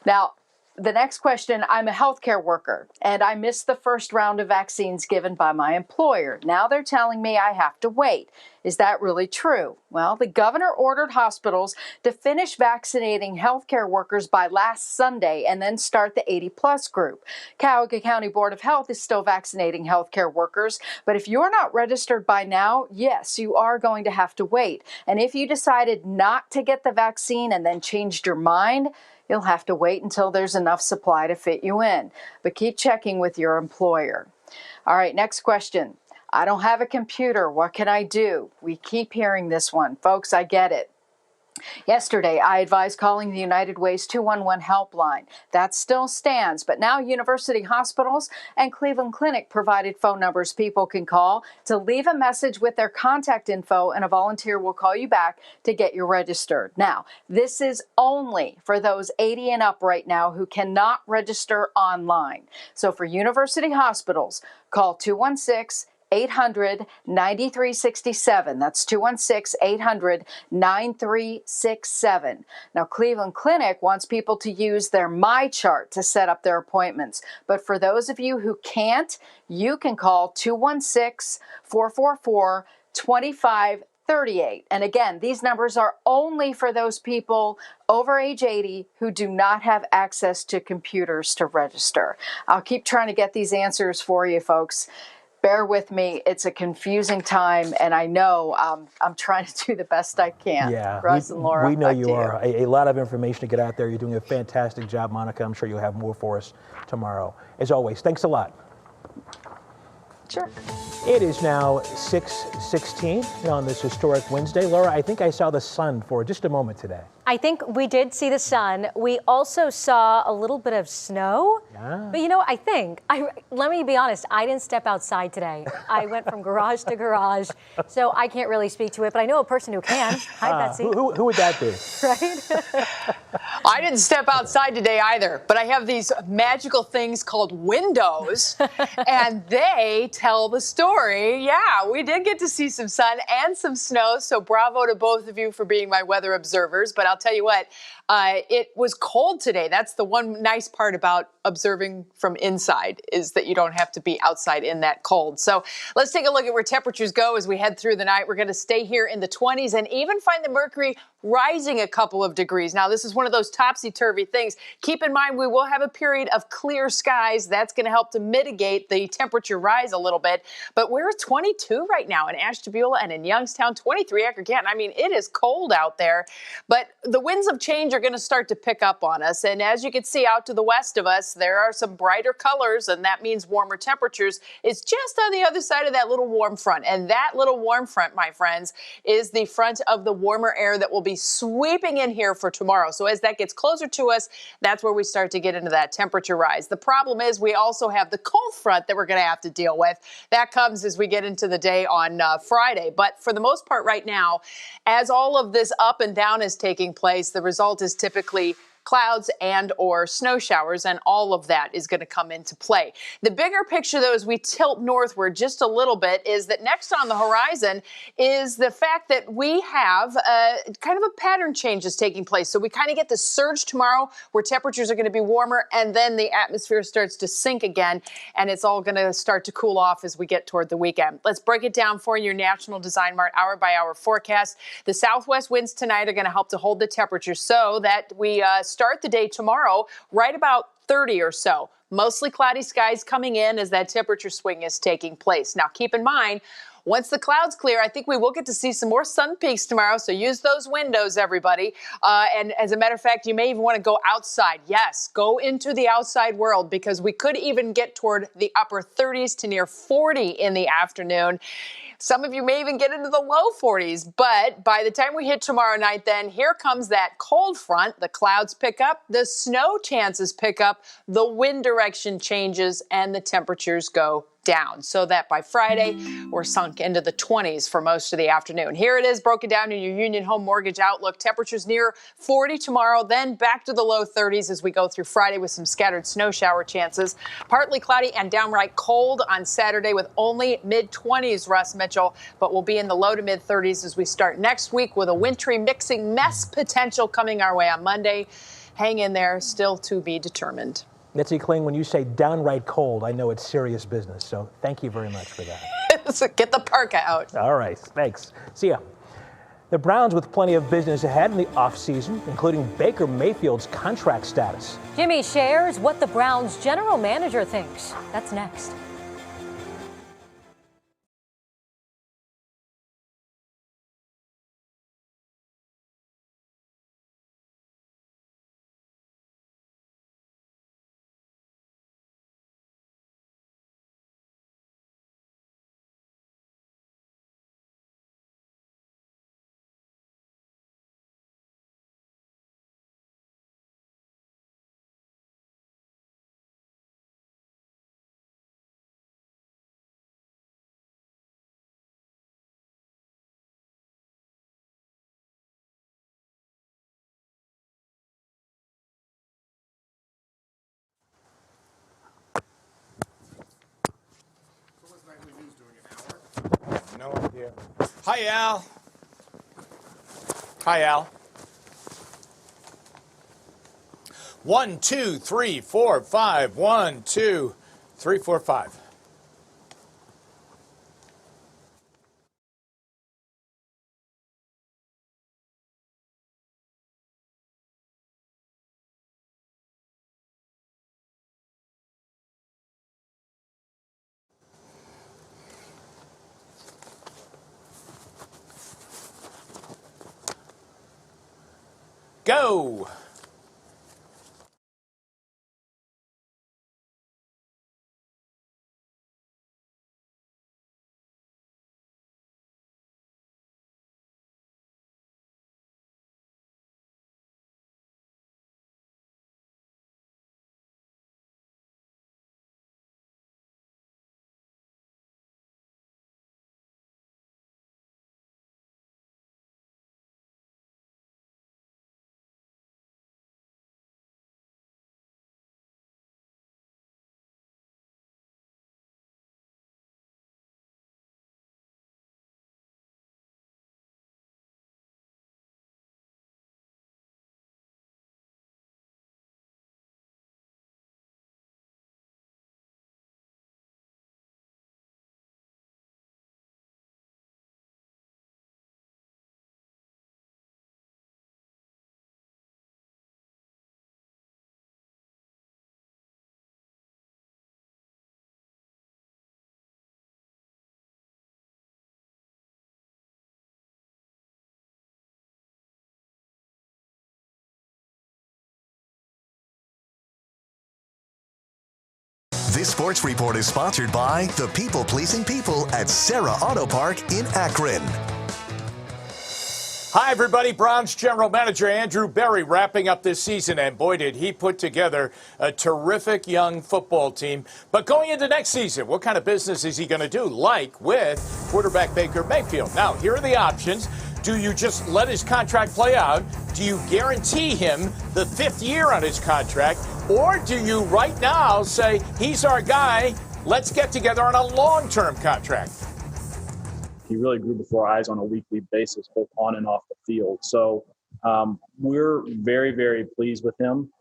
Now, the next question, I'm a healthcare worker, and I missed the first round of vaccines given by my employer. Now they're telling me I have to wait. Is that really true? Well, the governor ordered hospitals to finish vaccinating healthcare workers by last Sunday and then start the 80-plus group. Cuyahoga County Board of Health is still vaccinating healthcare workers, but if you're not registered by now, yes, you are going to have to wait. And if you decided not to get the vaccine and then changed your mind, you'll have to wait until there's enough supply to fit you in. But keep checking with your employer. All right, next question. I don't have a computer. What can I do? We keep hearing this one. Folks, I get it. Yesterday, I advised calling the United Way's 211 helpline. That still stands, but now University Hospitals and Cleveland Clinic provided phone numbers people can call to leave a message with their contact info, and a volunteer will call you back to get you registered. Now, this is only for those 80 and up right now who cannot register online. So for University Hospitals, call 216-800-9367. That's 216-800-9367. Now, Cleveland Clinic wants people to use their My Chart to set up their appointments. But for those of you who can't, you can call 216-444-2538. And again, these numbers are only for those people over age 80 who do not have access to computers to register. I'll keep trying to get these answers for you, folks. Bear with me. It's a confusing time, and I know I'm trying to do the best I can. Yeah, Russ and Laura, we know back you to are. A lot of information to get out there. You're doing a fantastic job, Monica. I'm sure you'll have more for us tomorrow. As always, thanks a lot. Sure. It is now 6:16 on this historic Wednesday. Laura, I think I saw the sun for just a moment today. I think we did see the sun. We also saw a little bit of snow. Yeah. But let me be honest, I didn't step outside today. I went from garage to garage, so I can't really speak to it, but I know a person who can. Hi, Betsy. Who would that be? Right? I didn't step outside today either, but I have these magical things called windows, and they tell the story. Yeah, we did get to see some sun and some snow, so bravo to both of you for being my weather observers. But I'll tell you what, it was cold today. That's the one nice part about observing from inside, is that you don't have to be outside in that cold. So let's take a look at where temperatures go as we head through the night. We're going to stay here in the 20s and even find the mercury rising a couple of degrees. Now, this is one of those topsy-turvy things. Keep in mind, we will have a period of clear skies. That's going to help to mitigate the temperature rise a little bit. But we're at 22 right now in Ashtabula and in Youngstown, 23 Ecker Canton. I mean, it is cold out there, but the winds of change are going to start to pick up on us. And as you can see out to the west of us, there are some brighter colors, and that means warmer temperatures. It's just on the other side of that little warm front. And that little warm front, my friends, is the front of the warmer air that will be sweeping in here for tomorrow. So as that gets closer to us, that's where we start to get into that temperature rise. The problem is we also have the cold front that we're going to have to deal with. That comes as we get into the day on Friday. But for the most part right now, as all of this up and down is taking place, the result is typically clouds and or snow showers, and all of that is going to come into play. The bigger picture, though, as we tilt northward just a little bit, is that next on the horizon is the fact that we have kind of a pattern change is taking place. So we kind of get the surge tomorrow where temperatures are going to be warmer, and then the atmosphere starts to sink again, and it's all going to start to cool off as we get toward the weekend. Let's break it down for your National Design Mart hour-by-hour forecast. The southwest winds tonight are going to help to hold the temperature so that we start the day tomorrow right about 30 or so. Mostly cloudy skies coming in as that temperature swing is taking place. Now, keep in mind, once the clouds clear, I think we will get to see some more sun peaks tomorrow. So use those windows, everybody. And as a matter of fact, you may even want to go outside. Yes, go into the outside world, because we could even get toward the upper 30s to near 40 in the afternoon. Some of you may even get into the low 40s, but by the time we hit tomorrow night, then here comes that cold front. The clouds pick up, the snow chances pick up, the wind direction changes, and the temperatures go down, so that by Friday, we're sunk into the 20s for most of the afternoon. Here it is broken down in your Union Home Mortgage Outlook. Temperatures near 40 tomorrow, then back to the low 30s as we go through Friday with some scattered snow shower chances. Partly cloudy and downright cold on Saturday with only mid-20s, Russ Mitchell, but we'll be in the low to mid-30s as we start next week with a wintry mixing mess potential coming our way on Monday. Hang in there, still to be determined. Betsy Kling, when you say downright cold, I know it's serious business, so thank you very much for that. So get the parka out. All right, thanks. See ya. The Browns with plenty of business ahead in the offseason, including Baker Mayfield's contract status. Jimmy shares what the Browns' general manager thinks. That's next. No idea. Hi, Al. Hi, Al. 1, 2, 3, 4, 5. 1, 2, 3, 4, 5. Go. This sports report is sponsored by the people-pleasing people at Sarah Auto Park in Akron. Hi, everybody. Browns General Manager Andrew Berry wrapping up this season, and boy, did he put together a terrific young football team. But going into next season, what kind of business is he going to do, like with quarterback Baker Mayfield? Now, here are the options. Do you just let his contract play out? Do you guarantee him the 5th year on his contract? Or do you right now say, he's our guy, let's get together on a long-term contract? He really grew before our eyes on a weekly basis, both on and off the field. So we're very, very pleased with him.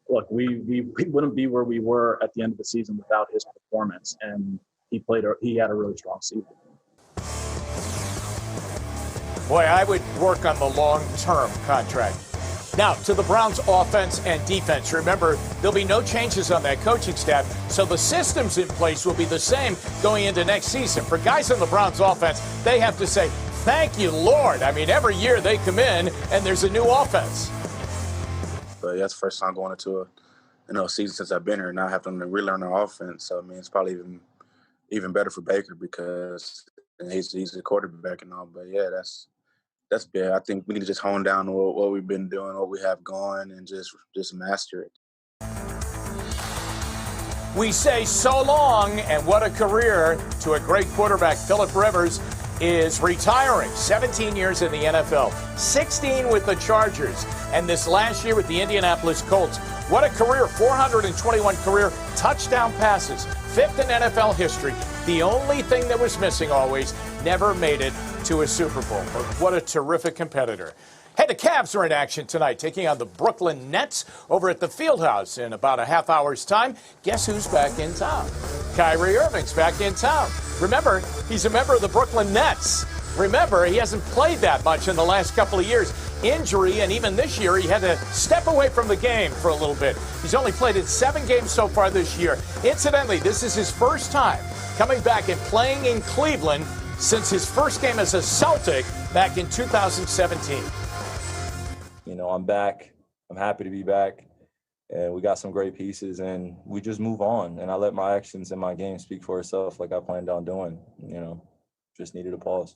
Look, we wouldn't be where we were at the end of the season without his performance, and he had a really strong season. Boy, I would work on the long-term contract. Now, to the Browns' offense and defense. Remember, there'll be no changes on that coaching staff, so the systems in place will be the same going into next season. For guys on the Browns' offense, they have to say, thank you, Lord. I mean, every year they come in and there's a new offense. But yeah, it's the first time going into a season since I've been here, and now having to relearn our offense. So, I mean, it's probably even better for Baker because he's a quarterback and all. But yeah, that's big. I think we need to just hone down on what we've been doing, what we have going, and just master it. We say so long and what a career to a great quarterback. Phillip Rivers is retiring. 17 years in the NFL, 16 with the Chargers, and this last year with the Indianapolis Colts. What a career, 421 career touchdown passes, 5th in NFL history. The only thing that was missing always, never made it to a Super Bowl. But what a terrific competitor. Hey, the Cavs are in action tonight, taking on the Brooklyn Nets over at the Fieldhouse in about a half hour's time. Guess who's back in town? Kyrie Irving's back in town. Remember, he's a member of the Brooklyn Nets. Remember, he hasn't played that much in the last couple of years. Injury, and even this year, he had to step away from the game for a little bit. He's only played in 7 games so far this year. Incidentally, this is his first time coming back and playing in Cleveland since his first game as a Celtic back in 2017. You know, I'm back. I'm happy to be back. And we got some great pieces, and we just move on. And I let my actions and my game speak for itself like I planned on doing. You know, just needed a pause.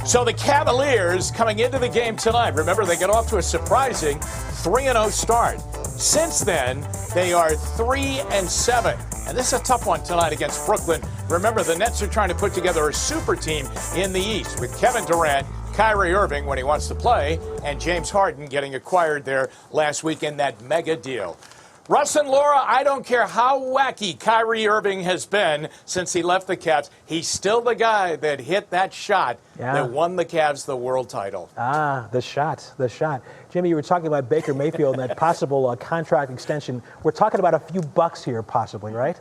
So the Cavaliers coming into the game tonight. Remember, they get off to a surprising 3-0 start. Since then, they are 3-7. And this is a tough one tonight against Brooklyn. Remember, the Nets are trying to put together a super team in the East with Kevin Durant, Kyrie Irving when he wants to play, and James Harden getting acquired there last week in that mega deal. Russ and Laura, I don't care how wacky Kyrie Irving has been since he left the Cavs. He's still the guy that hit that shot that won the Cavs the world title. The shot. Jimmy, you were talking about Baker Mayfield and that possible contract extension. We're talking about a few bucks here possibly, right?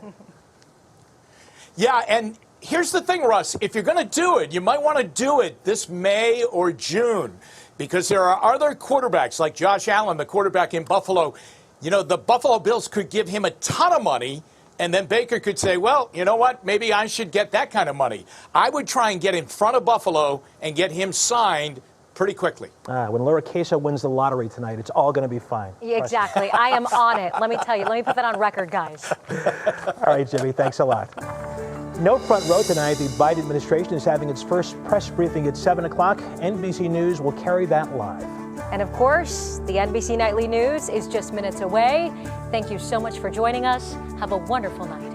Yeah, and here's the thing, Russ. If you're going to do it, you might want to do it this May or June because there are other quarterbacks like Josh Allen, the quarterback in Buffalo. You know, the Buffalo Bills could give him a ton of money, and then Baker could say, well, you know what? Maybe I should get that kind of money. I would try and get in front of Buffalo and get him signed pretty quickly. When Laura Queso wins the lottery tonight, it's all going to be fine. Yeah, exactly. I am on it. Let me tell you. Let me put that on record, guys. All right, Jimmy, thanks a lot. Note front row tonight, the Biden administration is having its first press briefing at 7 o'clock. NBC News will carry that live. And of course, the NBC Nightly News is just minutes away. Thank you so much for joining us. Have a wonderful night.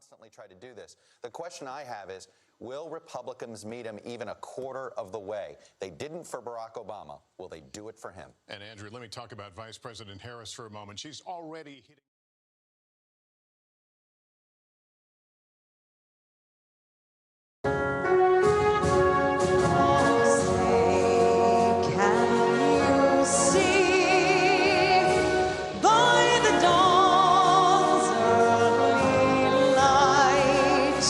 constantly try to do this. The question I have is, will Republicans meet him even a quarter of the way? They didn't for Barack Obama. Will they do it for him? And Andrew, let me talk about Vice President Harris for a moment. She's already hitting.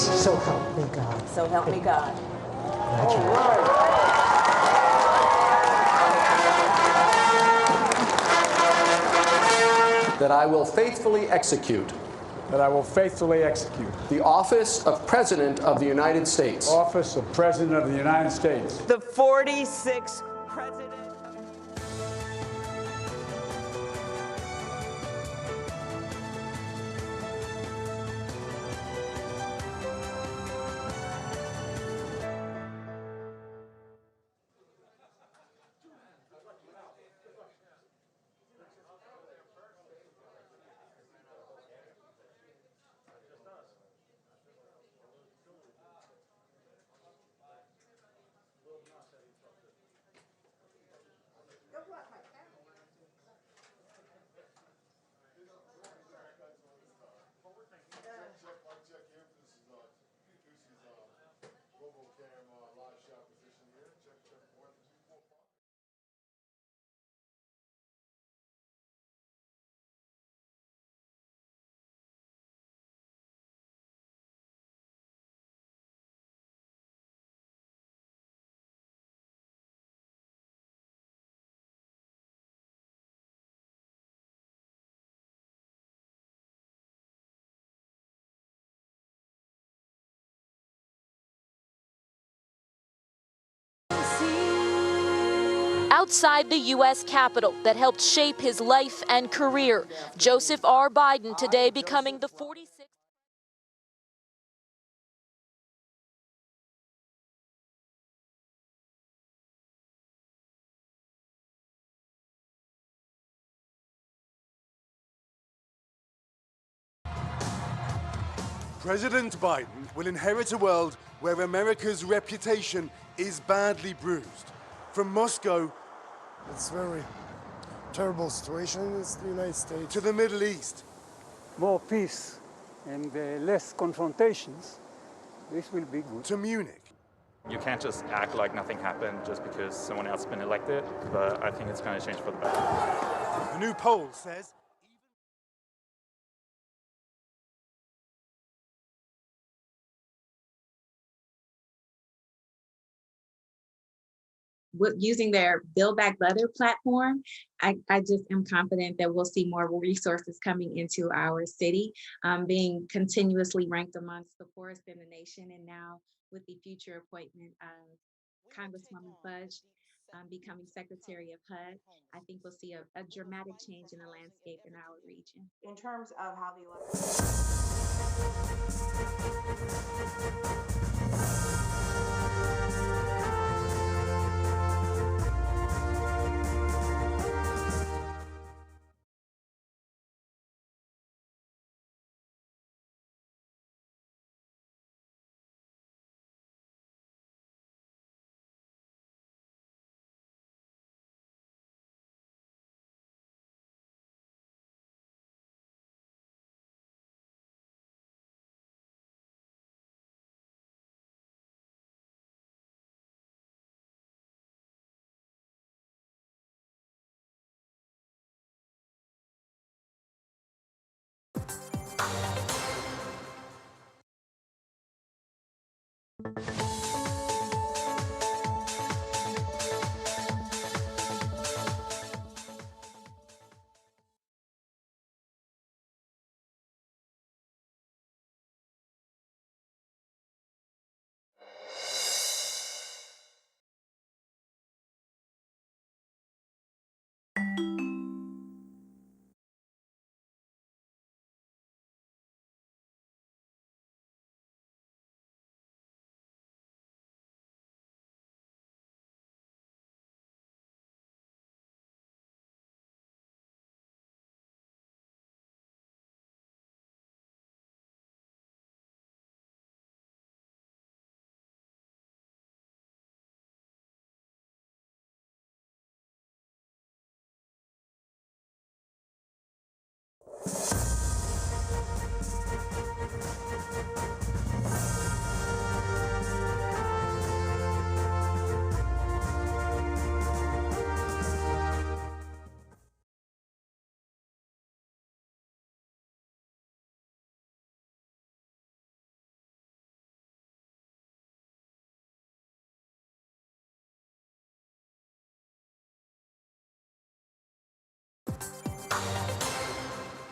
So help me God. So help me God. That I will faithfully execute. That I will faithfully execute. The office of President of the United States. Office of President of the United States. The 46th President. Outside the U.S. Capitol that helped shape his life and career, Joseph R. Biden today becoming the 46th. President Biden will inherit a world where America's reputation is badly bruised. From Moscow, it's a very terrible situation in the United States, to the Middle East. More peace and less confrontations. This will be good. To Munich. You can't just act like nothing happened just because someone else has been elected, but I think it's going to change for the better. A new poll says using their Build Back Better platform, I just am confident that we'll see more resources coming into our city, being continuously ranked amongst the poorest in the nation. And now with the future appointment of Congresswoman Fudge becoming Secretary of HUD, I think we'll see a dramatic change in the landscape in our region. In terms of how the Thank you.